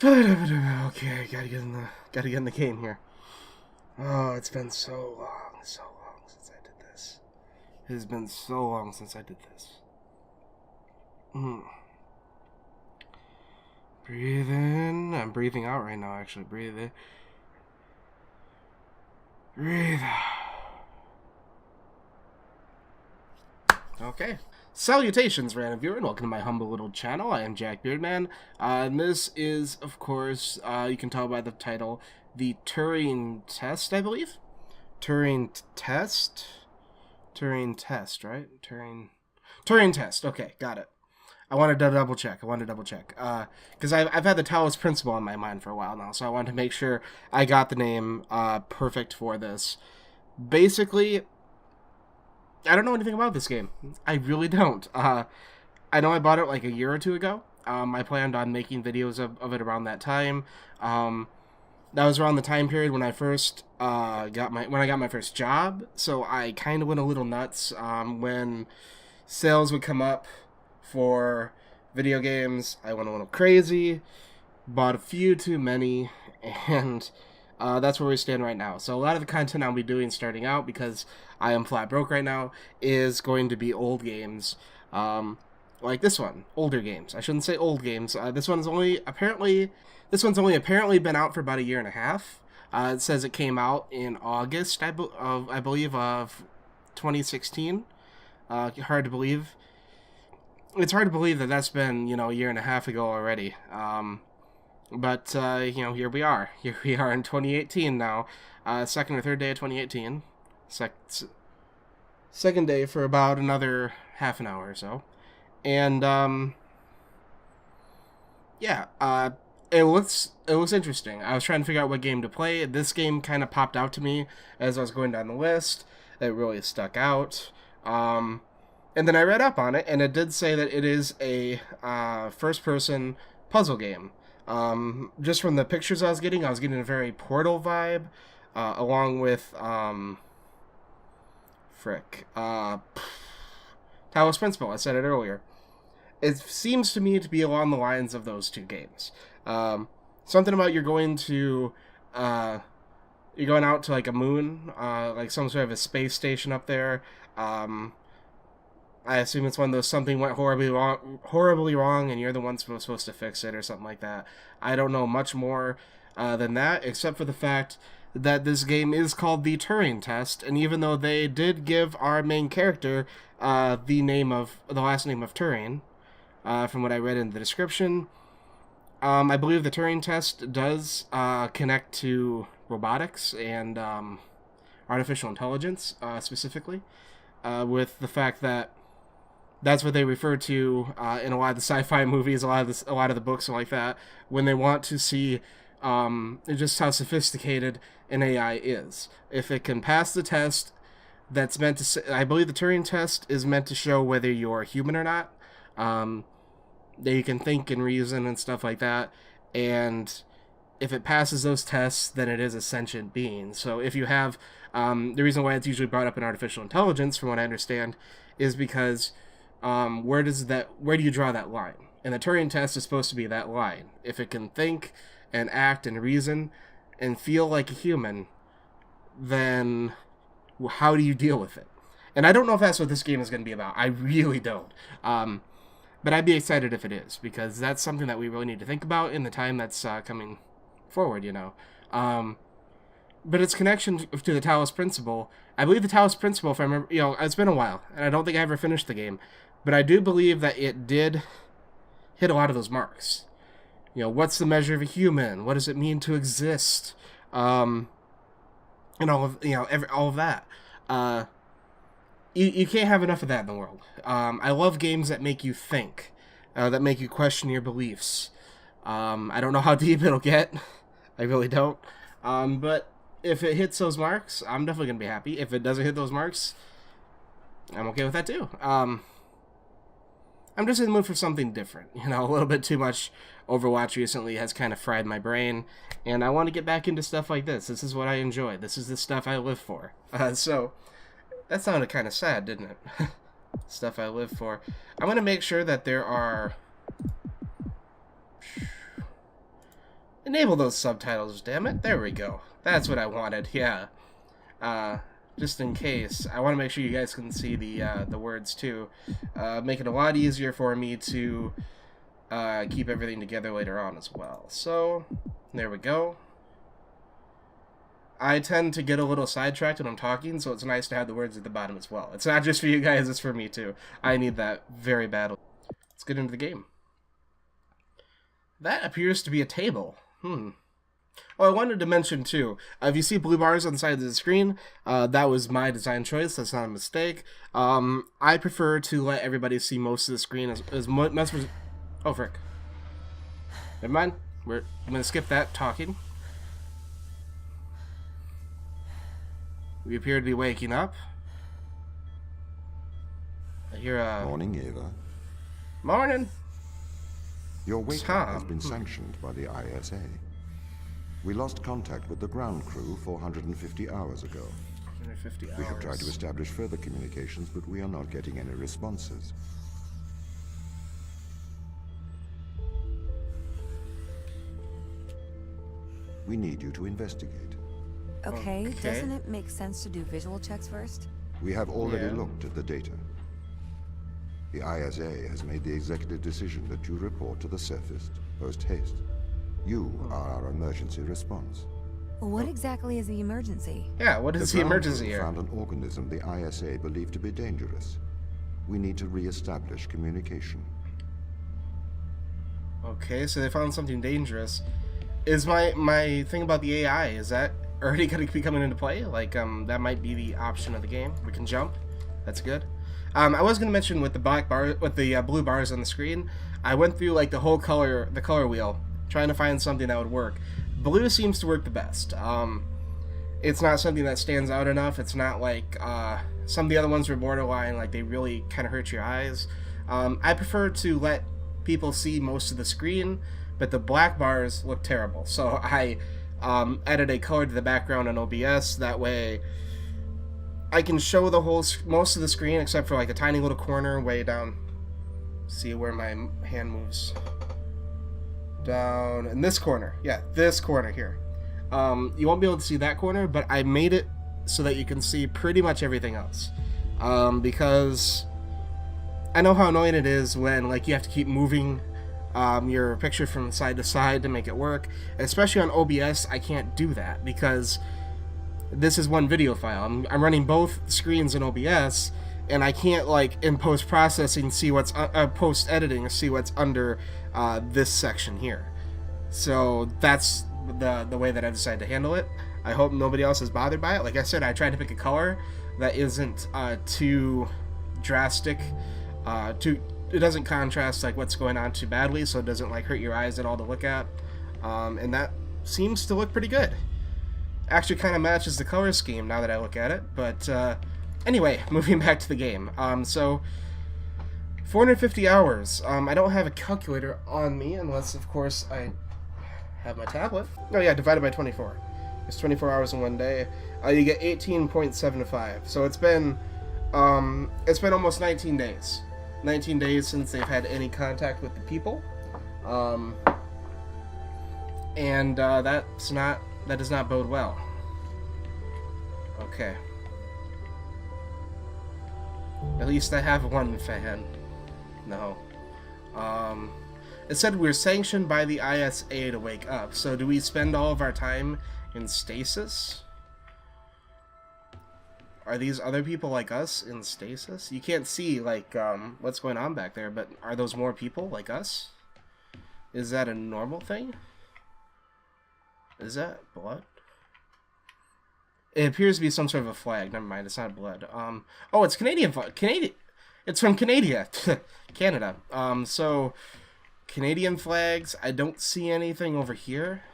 Okay, gotta get in the game here. Oh, it's been so long since I did this. It has been so long since I did this. Breathe in. I'm breathing out right now, actually. Breathe in. Breathe out. Okay. Salutations, random viewer, and welcome to my humble little channel. I am Jack Beardman, and this is, of course, you can tell by the title, the Turing test, I believe? Turing test? Turing test, right? Turing test. Okay, got it. I wanted to double check. Because I've had the Talos Principle on my mind for a while now, so I wanted to make sure I got the name perfect for this. Basically, I don't know anything about this game. I really don't. I know I bought it like a year or two ago. I planned on making videos of it around that time. That was around the time period when I first got my first job. So I kind of went a little nuts when sales would come up for video games. I went a little crazy, bought a few too many, and that's where we stand right now. So a lot of the content I'll be doing starting out, because I am flat broke right now, is going to be old games. Like this one, older games. I shouldn't say old games. This one's only apparently been out for about a year and a half. It says it came out in August, I believe, of 2016. Hard to believe. It's hard to believe that that's been, a year and a half ago already. But here we are. Here we are in 2018 now. Second or third day of 2018. Second day for about another half an hour or so. And, it looks interesting. I was trying to figure out what game to play. This game kind of popped out to me as I was going down the list. It really stuck out. And then I read up on it, and it did say that it is a first-person puzzle game. Just from the pictures I was getting a very Portal vibe, along with, Talos Principle. I said it earlier. It seems to me to be along the lines of those two games. Something about you're going out to like a moon, like some sort of a space station up there. I assume it's one of those something went horribly wrong, and you're the one supposed to fix it or something like that. I don't know much more than that, except for the fact that this game is called the Turing test, and even though they did give our main character the last name of Turing, from what I read in the description, I believe the Turing test does connect to robotics and artificial intelligence specifically, with the fact that that's what they refer to in a lot of the sci-fi movies, a lot of the books and like that, when they want to see just how sophisticated an AI is. If it can pass the test, that's meant to. I believe the Turing test is meant to show whether you're human or not. That you can think and reason and stuff like that, and if it passes those tests, then it is a sentient being. So if you have the reason why it's usually brought up in artificial intelligence, from what I understand, is because where do you draw that line? And the Turing test is supposed to be that line. If it can think and act and reason and feel like a human, then how do you deal with it? And I don't know if that's what this game is going to be about. I really don't. But I'd be excited if it is, because that's something that we really need to think about in the time that's coming forward, But its connection to the Talos Principle, I believe the Talos Principle, if I remember, it's been a while, and I don't think I ever finished the game, but I do believe that it did hit a lot of those marks. What's the measure of a human? What does it mean to exist? And all of that. You can't have enough of that in the world. I love games that make you think, that make you question your beliefs. I don't know how deep it'll get. I really don't. But if it hits those marks, I'm definitely going to be happy. If it doesn't hit those marks, I'm okay with that too. I'm just in the mood for something different. A little bit too much Overwatch recently has kind of fried my brain, and I want to get back into stuff like this. This is what I enjoy. This is the stuff I live for. So, that sounded kind of sad, didn't it? Stuff I live for. I'm going to make sure that there are Enable those subtitles, damn it. There we go. That's what I wanted, yeah. Just in case. I want to make sure you guys can see the words, too. Make it a lot easier for me to keep everything together later on as well. So, there we go. I tend to get a little sidetracked when I'm talking, so it's nice to have the words at the bottom as well. It's not just for you guys, it's for me, too. I need that very badly. Let's get into the game. That appears to be a table. Oh, I wanted to mention, too, if you see blue bars on the side of the screen, that was my design choice. That's not a mistake. I prefer to let everybody see most of the screen as much as... Oh, frick. Never mind. I'm going to skip that talking. We appear to be waking up. I hear a... Morning, Ava. Morning. Your wake-up has been sanctioned by the ISA. We lost contact with the ground crew 450 hours ago. 150 hours. We have tried to establish further communications, but we are not getting any responses. We need you to investigate. Okay, doesn't it make sense to do visual checks first? We have already looked at the data. The ISA has made the executive decision that you report to the surface post-haste. You are our emergency response. What exactly is the emergency? Yeah, what is the emergency here? Found an organism the ISA believed to be dangerous. We need to re-establish communication. Okay, so they found something dangerous. Is my thing about the AI, is that already going to be coming into play? Like, that might be the option of the game. We can jump. That's good. I was going to mention with the blue bars on the screen, I went through like the whole the color wheel, trying to find something that would work. Blue seems to work the best. It's not something that stands out enough. It's not like some of the other ones were borderline, like they really kind of hurt your eyes. I prefer to let people see most of the screen, but the black bars look terrible. So I added a color to the background in OBS. That way I can show the most of the screen except for like a tiny little corner way down. See where my hand moves. Down in this corner. Yeah, this corner here. You won't be able to see that corner, but I made it so that you can see pretty much everything else. Because I know how annoying it is when like you have to keep moving your picture from side to side to make it work. Especially on OBS, I can't do that because this is one video file. I'm running both screens in OBS, and I can't like in post-processing see what's post-editing see what's under this section here. So that's the way that I've decided to handle it. I hope nobody else is bothered by it. Like I said, I tried to pick a color that isn't too drastic, it doesn't contrast like what's going on too badly, so it doesn't like hurt your eyes at all to look at, and that seems to look pretty good. Actually kind of matches the color scheme now that I look at it, but anyway, moving back to the game. So 450 hours. I don't have a calculator on me unless of course I have my tablet. Oh yeah, divided by 24. It's 24 hours in one day. You get 18.75. So it's been almost 19 days. 19 days since they've had any contact with the people. And that does not bode well. Okay. At least I have one fan. No. It said we're sanctioned by the ISA to wake up. So do we spend all of our time in stasis? Are these other people like us in stasis? You can't see like what's going on back there, but are those more people like us? Is that a normal thing? Is that blood? It appears to be some sort of a flag. Never mind, it's not blood. Oh, it's Canadian flag. It's from Canada. Canada. So Canadian flags. I don't see anything over here.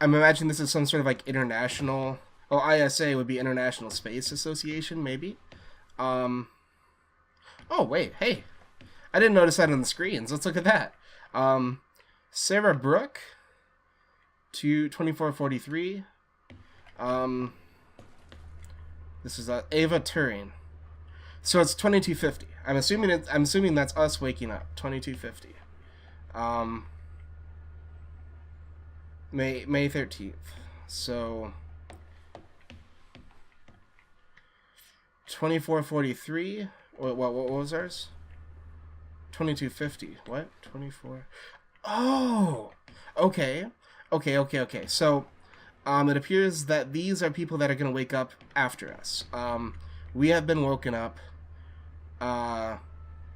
I'm imagining this is some sort of like international. Oh, ISA would be International Space Association, maybe. Oh wait, hey, I didn't notice that on the screens. Let's look at that. Sarah Brooke. 2443. This is Ava Turing. So it's 2250. I'm assuming that's us waking up. 2250. May 13th. So 2443. What was ours? 2250. What? 24. Oh. Okay. Okay. So, it appears that these are people that are going to wake up after us. We have been woken up.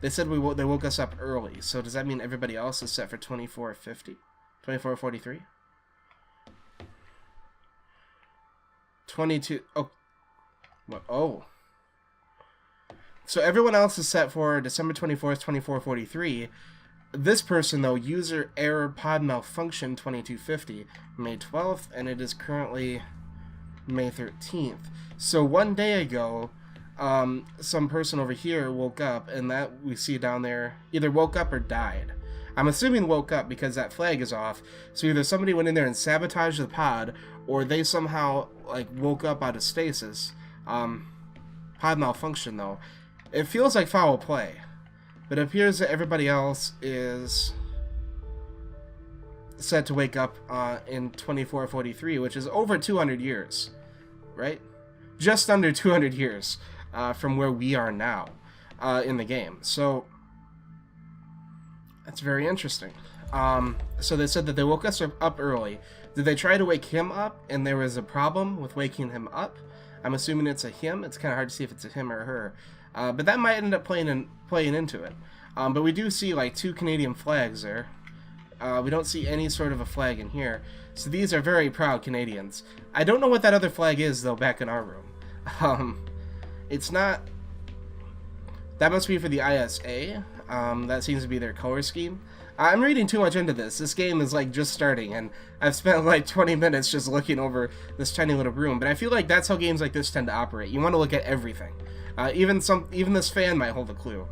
They said they woke us up early. So does that mean everybody else is set for 2450? 2443? 22. Oh. What? Oh. So everyone else is set for December 24th, 2443. This person, though, user error pod malfunction 2250, May 12th, and it is currently May 13th. So one day ago, some person over here woke up, and that we see down there either woke up or died. I'm assuming woke up because that flag is off. So either somebody went in there and sabotaged the pod, or they somehow like woke up out of stasis. Pod malfunction, though. It feels like foul play. But it appears that everybody else is set to wake up in 2443, which is over 200 years, right? Just under 200 years from where we are now in the game. So that's very interesting. So they said that they woke us up early. Did they try to wake him up and there was a problem with waking him up? I'm assuming it's a him. It's kind of hard to see if it's a him or her. But that might end up playing into it. But we do see like 2 Canadian flags there. We don't see any sort of a flag in here. So these are very proud Canadians. I don't know what that other flag is, though, back in our room. It's not... That must be for the ISA. That seems to be their color scheme. I'm reading too much into this. This game is like just starting, and I've spent like 20 minutes just looking over this tiny little room. But I feel like that's how games like this tend to operate. You want to look at everything. Even this fan might hold a clue.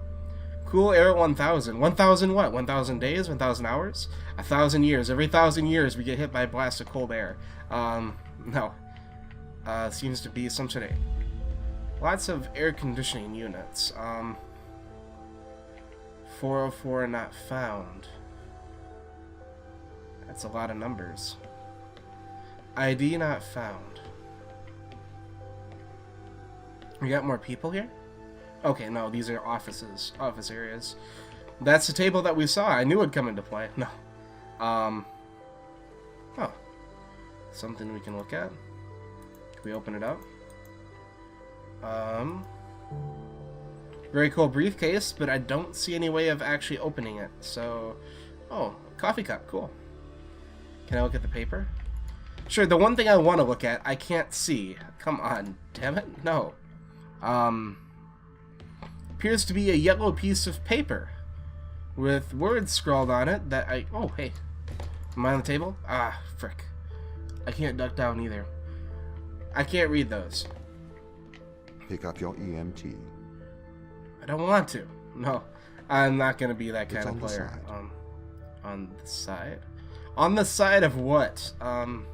Cool Air 1000. 1000 what? 1000 days? 1000 hours? 1,000 years. Every 1,000 years we get hit by a blast of cold air. No. Seems to be some sort of... Lots of air conditioning units. 404 not found. That's a lot of numbers. ID not found. We got more people here? Okay, no, these are office areas. That's the table that we saw. I knew it'd come into play. No. Oh. Something we can look at. Can we open it up? Very cool briefcase, but I don't see any way of actually opening it. So, oh, coffee cup, cool. Can I look at the paper? Sure, the one thing I want to look at, I can't see. Come on, damn it, no. Appears to be a yellow piece of paper with words scrawled on it that oh, hey. Am I on the table? Ah, frick. I can't duck down either. I can't read those. Pick up your EMT. I don't want to. No, I'm not going to be that kind It's of on the player. side. On the side? On the side of what? Right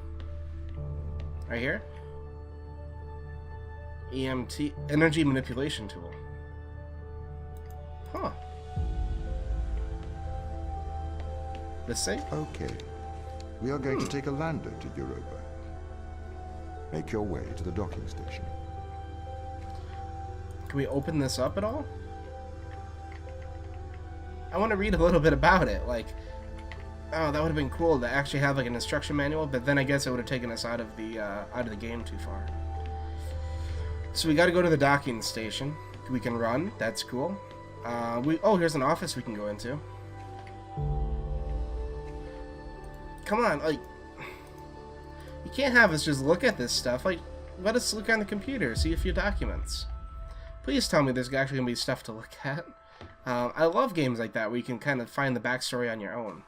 here? EMT, energy manipulation tool. Huh. This thing? Okay. We are going to take a lander to Europa. Make your way to the docking station. Can we open this up at all? I want to read a little bit about it. Like, oh, that would have been cool to actually have like an instruction manual, but then I guess it would have taken us out of the game too far. So we got to go to the docking station. We can run. That's cool. Here's an office we can go into. Come on, like, you can't have us just look at this stuff. Like, let us look on the computer, see a few documents. Please tell me there's actually gonna be stuff to look at. I love games like that where you can kind of find the backstory on your own.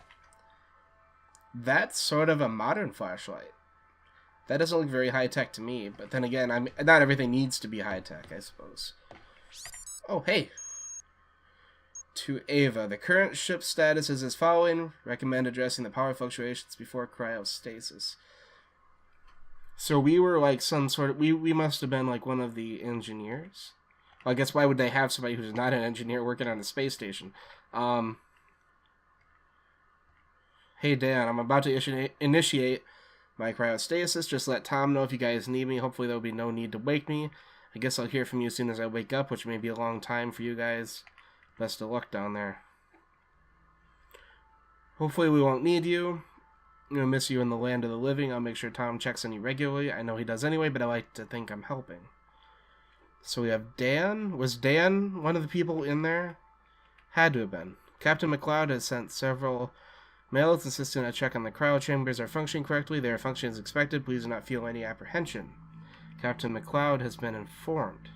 That's sort of a modern flashlight. That doesn't look very high-tech to me, but then again, not everything needs to be high-tech, I suppose. Oh, hey! To Ava. The current ship status is as following. Recommend addressing the power fluctuations before cryostasis. So we were like some sort of... We must have been like one of the engineers. Well, I guess why would they have somebody who's not an engineer working on a space station? Hey Dan, I'm about to initiate my cryostasis. Just let Tom know if you guys need me. Hopefully there'll be no need to wake me. I guess I'll hear from you as soon as I wake up, which may be a long time for you guys. Best of luck down there. Hopefully we won't need you. I'm going to miss you in the land of the living. I'll make sure Tom checks on you regularly. I know he does anyway, but I like to think I'm helping. So we have Dan. Was Dan one of the people in there? Had to have been. Captain McLeod has sent several mails insisting a check on the cryo chambers are functioning correctly. They are functioning as expected. Please do not feel any apprehension. Captain McLeod has been informed.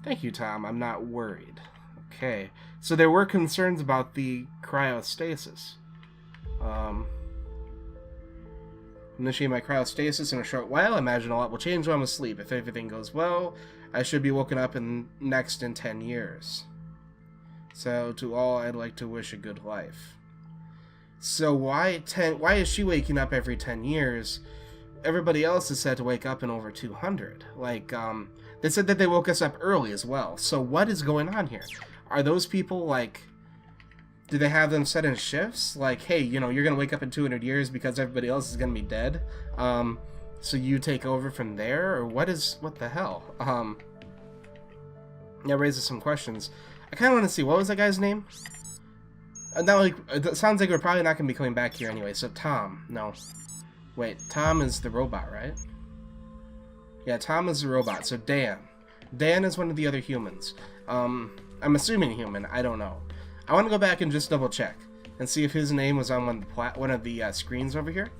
Thank you, Tom. I'm not worried. Okay. So there were concerns about the cryostasis. Initiate my cryostasis in a short while. I imagine a lot will change while I'm asleep. If everything goes well, I should be woken up in 10 years. So to all, I'd like to wish a good life. So why is she waking up every 10 years? Everybody else is said to wake up in over 200. Like, they said that they woke us up early as well. So what is going on here? Are those people, like, do they have them set in shifts? Like, hey, you know, you're going to wake up in 200 years because everybody else is going to be dead. So you take over from there? Or what the hell? That raises some questions. I kind of want to see, what was that guy's name? It sounds like we're probably not going to be coming back here anyway. So Tom, no. Wait, Tom is the robot, right? Yeah, Tom is the robot. So Dan. Dan is one of the other humans. I'm assuming human. I don't know. I want to go back and just double check and see if his name was on one of the screens over here.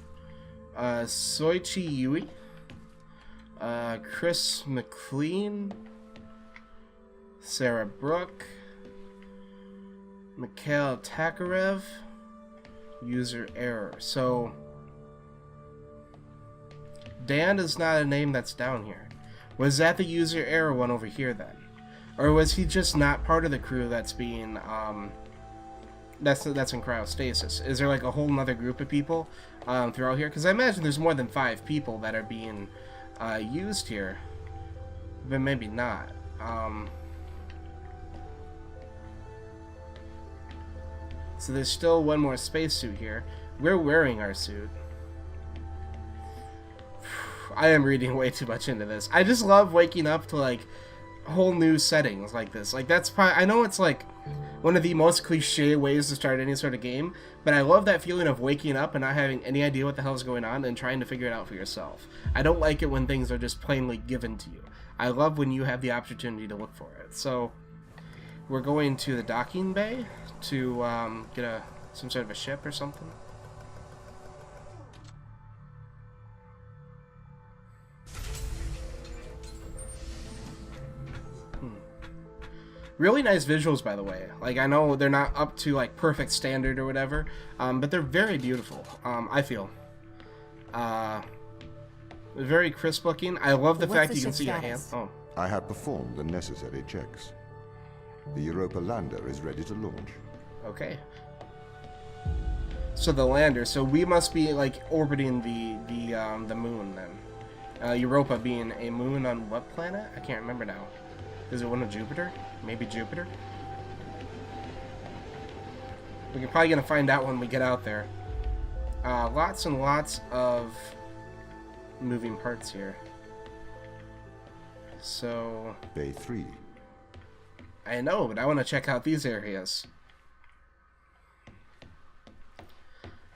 Soichi Yui. Chris McLean. Sarah Brooke. Mikhail Takarev. User error. So Dan is not a name that's down here. Was that the user error one over here then? Or was he just not part of the crew that's being, that's in cryostasis? Is there like a whole nother group of people throughout here? Because I imagine there's more than 5 people that are being used here. But maybe not. So there's still one more spacesuit here. We're wearing our suit. I am reading way too much into this. I just love waking up to, like, whole new settings like this. Like, that's probably, I know it's like one of the most cliche ways to start any sort of game, but I love that feeling of waking up and not having any idea what the hell's going on and trying to figure it out for yourself. I don't like it when things are just plainly given to you. I love when you have the opportunity to look for it. So we're going to the docking bay to get some sort of a ship or something. Really nice visuals, by the way. Like, I know they're not up to, like, perfect standard or whatever, but they're very beautiful, I feel. Very crisp looking. I love the fact you can see your hands. Oh. I have performed the necessary checks. The Europa lander is ready to launch. Okay. So the lander, so we must be, like, orbiting the moon, then. Europa being a moon on what planet? I can't remember now. Is it one of Jupiter? Maybe Jupiter? We're probably going to find out when we get out there. Lots and lots of moving parts here. So... Bay 3. I know, but I want to check out these areas.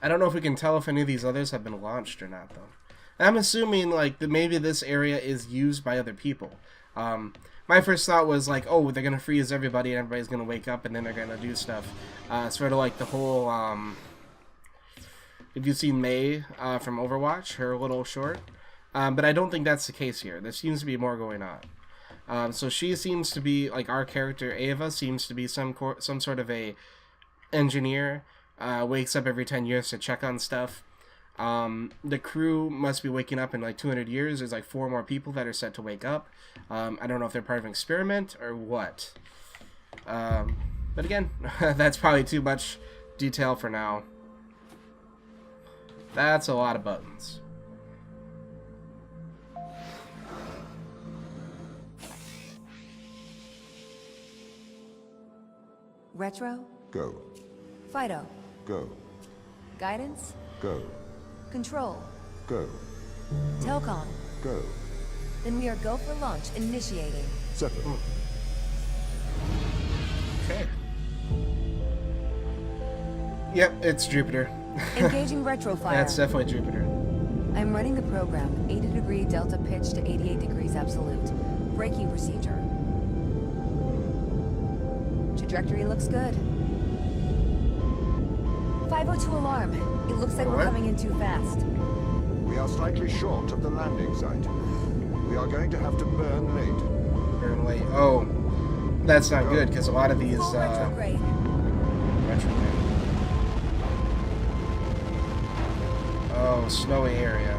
I don't know if we can tell if any of these others have been launched or not, though. I'm assuming, like, that maybe this area is used by other people. My first thought was like, oh, they're gonna freeze everybody and everybody's gonna wake up and then they're gonna do stuff. Sort of like the whole, if you've seen Mei from Overwatch, her little short. But I don't think that's the case here. There seems to be more going on. So she seems to be, like our character Ava, seems to be some sort of a engineer, wakes up every 10 years to check on stuff. The crew must be waking up in like 200 years. There's like 4 more people that are set to wake up. I don't know if they're part of an experiment or what. But again, that's probably too much detail for now. That's a lot of buttons. Retro? Go. Fido? Go. Guidance? Go. Control? Go. Telcom? Go. Then we are go for launch, initiating. Settle. Okay. Yep, it's Jupiter. Engaging retrofire. That's definitely Jupiter. I'm running the program. 80-degree delta pitch to 88 degrees absolute. Braking procedure. Trajectory looks good. 502 alarm. It looks like we're What? coming in too fast. We are slightly short of the landing site. We are going to have to burn late. Burn late. Oh, that's not good because a lot of these Full retrograde. retrograde. Oh, snowy area.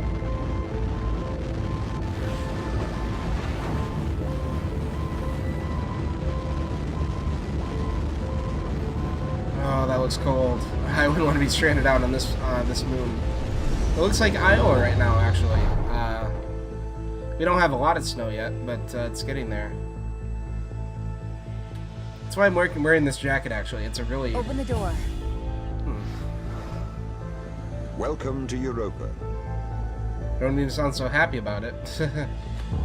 Oh, that looks cold. I wouldn't want to be stranded out on this moon. It looks like Iowa right now, actually. We don't have a lot of snow yet, but it's getting there. That's why I'm wearing this jacket, actually. It's a really... Open the door. Welcome to Europa. Don't need to sound so happy about it.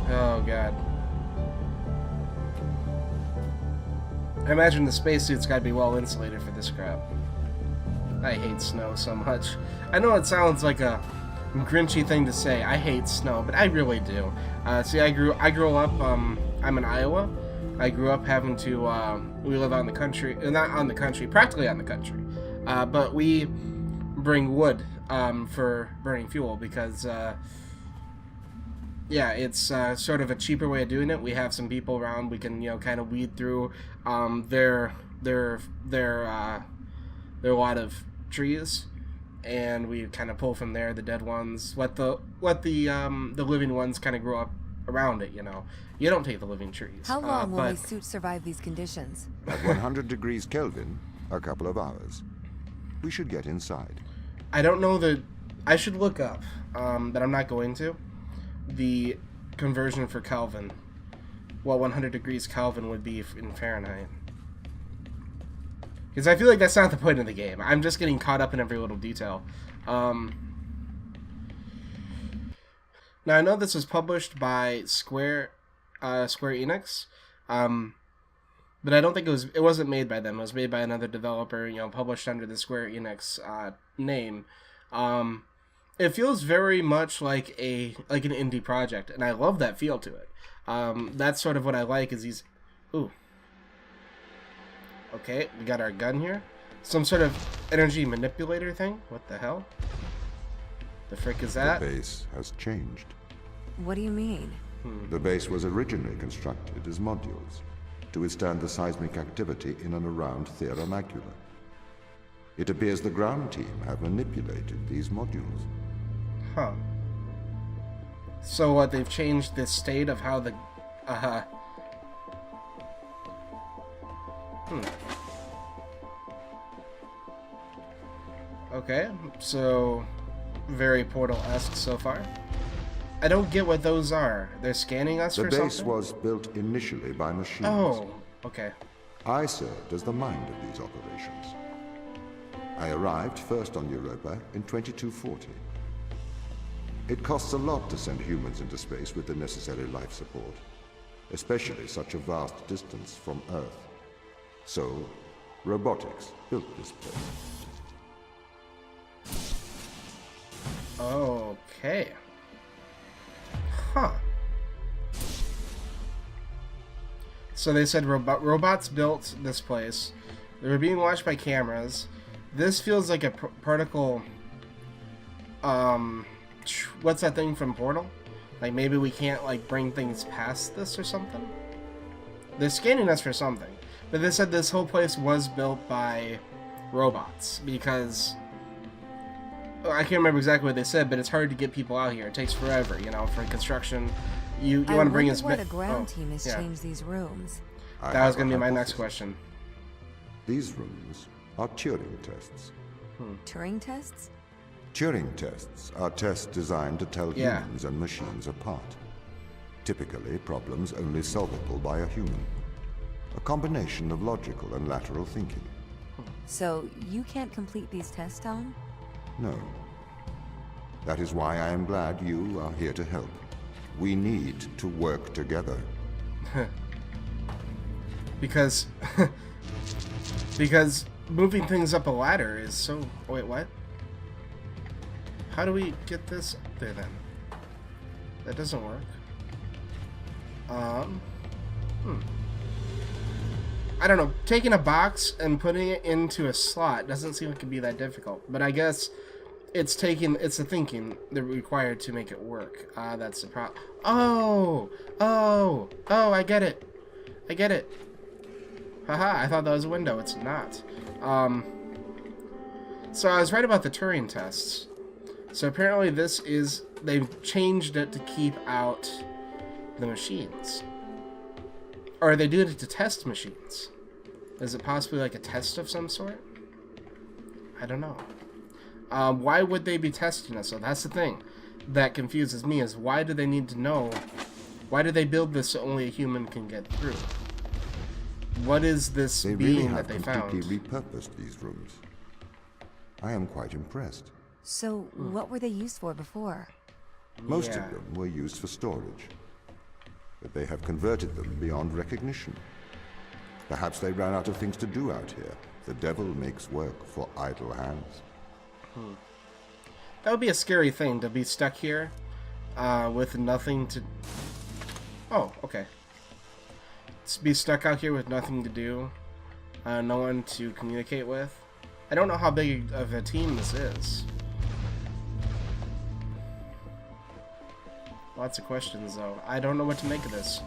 Oh, God. I imagine the spacesuit's got to be well insulated for this crap. I hate snow so much. I know it sounds like a grinchy thing to say. I hate snow, but I really do. See, I grew up. I'm in Iowa. I grew up having to. We live out in the country, not on the country, practically on the country, but we bring wood for burning fuel because. Yeah, it's sort of a cheaper way of doing it. We have some people around. We can, kind of weed through their lot of trees, and we kind of pull from there the dead ones. Let the living ones kind of grow up around it. You don't take the living trees. How long will my suit survive these conditions? At 100 degrees Kelvin, a couple of hours. We should get inside. I don't know that. I should look up, but I'm not going to. The conversion for Kelvin, what 100 degrees Kelvin would be in Fahrenheit. Because I feel like that's not the point of the game. I'm just getting caught up in every little detail. Now I know this was published by Square Enix, but I don't think it wasn't made by them. It was made by another developer, published under the Square Enix name. It feels very much like an indie project, and I love that feel to it. That's sort of what I like is these... Ooh. Okay, we got our gun here. Some sort of energy manipulator thing? What the hell? The frick is that? The base has changed. What do you mean? The base was originally constructed as modules to withstand the seismic activity in and around Thera Macula. It appears the ground team have manipulated these modules. Huh. So what, they've changed the state of how the... Okay, so very Portal-esque so far. I don't get what those are. They're scanning us for something? The base was built initially by machines. Oh, okay. I served as the mind of these operations. I arrived first on Europa in 2240. It costs a lot to send humans into space with the necessary life support, especially such a vast distance from Earth. So, robotics built this place. Okay. Huh. So they said robots built this place. They were being watched by cameras. This feels like a particle... what's that thing from Portal? Like maybe we can't bring things past this or something? They're scanning us for something. But they said this whole place was built by robots because... I can't remember exactly what they said, but it's hard to get people out here. It takes forever, for construction. You want to bring us... why the ground team has changed these rooms. That was going to be my next question. These rooms are Turing tests. Turing tests? Turing tests are tests designed to tell humans and machines apart. Typically, problems only solvable by a human. A combination of logical and lateral thinking. So, you can't complete these tests, Tom? No. That is why I am glad you are here to help. We need to work together. Because... because moving things up a ladder is so... Wait, what? How do we get this up there, then? That doesn't work. I don't know. Taking a box and putting it into a slot doesn't seem like it could be that difficult. But I guess it's the thinking that required to make it work. That's the problem. Oh! I get it. Haha, I thought that was a window. It's not. So I was right about the Turing tests. So apparently they've changed it to keep out the machines. Or are they doing it to test machines? Is it possibly like a test of some sort? I don't know. Why would they be testing us? So that's the thing that confuses me, is why do they need to know? Why do they build this so only a human can get through? What is this being that they found? They really have completely repurposed these rooms. I am quite impressed. So, what were they used for before? Most of them were used for storage, but they have converted them beyond recognition. Perhaps they ran out of things to do out here. The devil makes work for idle hands. That would be a scary thing, to be stuck here with nothing to... Oh, okay. To be stuck out here with nothing to do, no one to communicate with. I don't know how big of a team this is. Lots of questions, though. I don't know what to make of this.